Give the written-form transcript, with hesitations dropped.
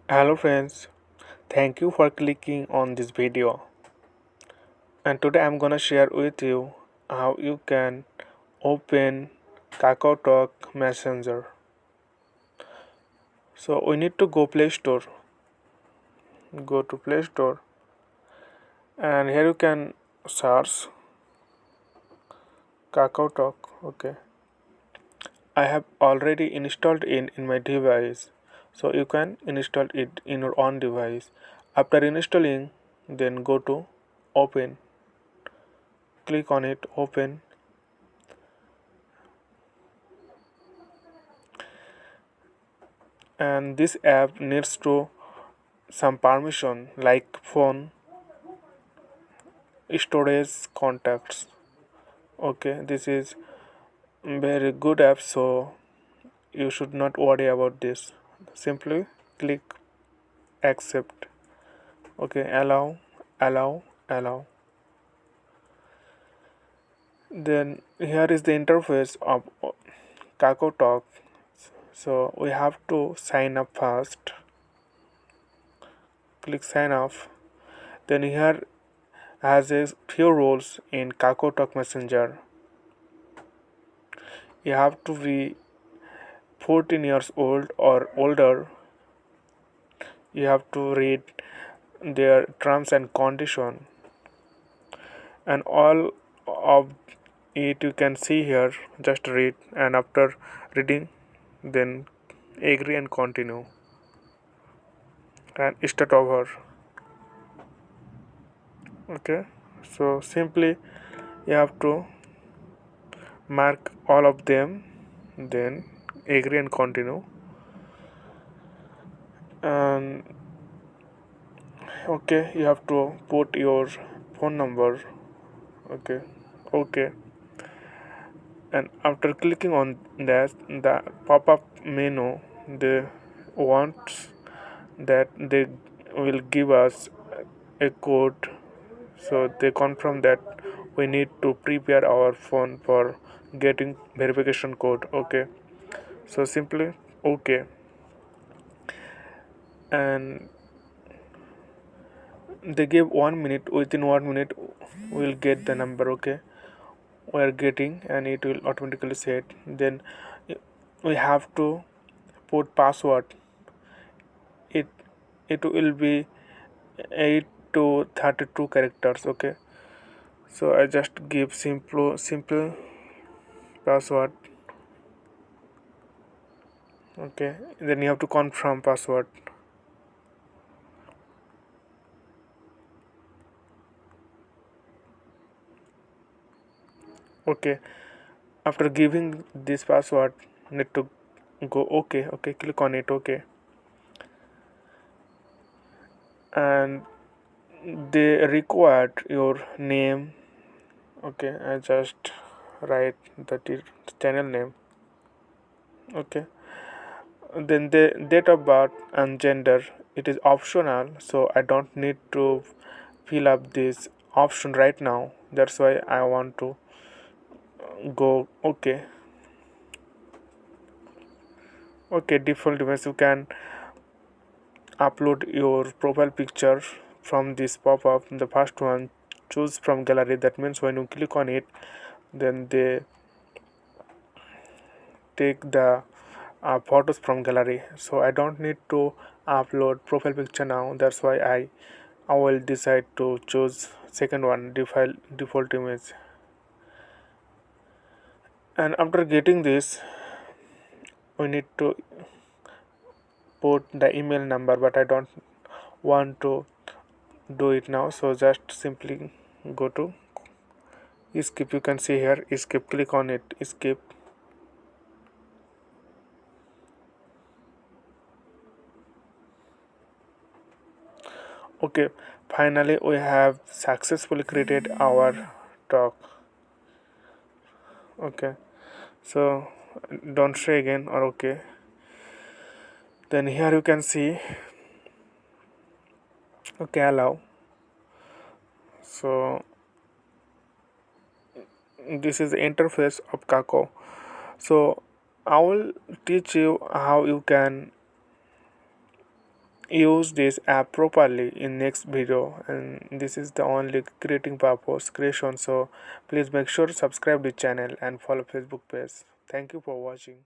Hello friends, thank you for clicking on this video. And today I'm gonna share with you how you can open Kakaotalk Messenger. So we need to go Play Store. Go to Play Store and here you can search Kakaotalk. Okay. I have already installed it in my device. So you can install it in your own device. After installing, then go to open. Click on it, open. And this app needs to some permission like phone, storage, contacts. Okay, this is very good app, so you should not worry about this. Simply click accept. Okay, allow. Then here is the interface of Kakaotalk. So we have to sign up first. Click sign up. Then here has a few rules in Kakaotalk Messenger. You have to be 14 years old or older. You have to read their terms and condition, and all of it you can see here. Just read, and after reading, then agree and continue and start over. Okay, so simply you have to mark all of them, then agree and continue. And okay, you have to put your phone number. Okay, and after clicking on that, the pop-up menu, they want that they will give us a code, so they confirm that we need to prepare our phone for getting verification code. Okay, so simply okay, and they give 1 minute. Within 1 minute we'll get the number. Okay, we are getting, and it will automatically set. Then we have to put password. It it will be 8 to 32 characters. Okay, so I just give simple password. Okay, then you have to confirm password. Okay, after giving this password, need to go okay, click on it. Okay, and they required your name. Okay, I just write the channel name. Okay, then the date of birth and gender, it is optional, so I don't need to fill up this option right now. That's why I want to go okay. Default device, you can upload your profile picture from this pop-up. The first one, choose from gallery. That means when you click on it, then they take the photos from gallery, so I don't need to upload profile picture now. That's why I will decide to choose second one, default image. And after getting this, we need to put the email number, but I don't want to do it now, so just simply go to skip. You can see here skip, click on it, skip. Okay, finally we have successfully created our talk. Okay, so don't say again or okay. Then here you can see okay, allow. So this is the interface of Kakao. So I will teach you how you can use this app properly in next video, and this is the only creating purpose creation. So please make sure to subscribe the channel and follow Facebook page. Thank you for watching.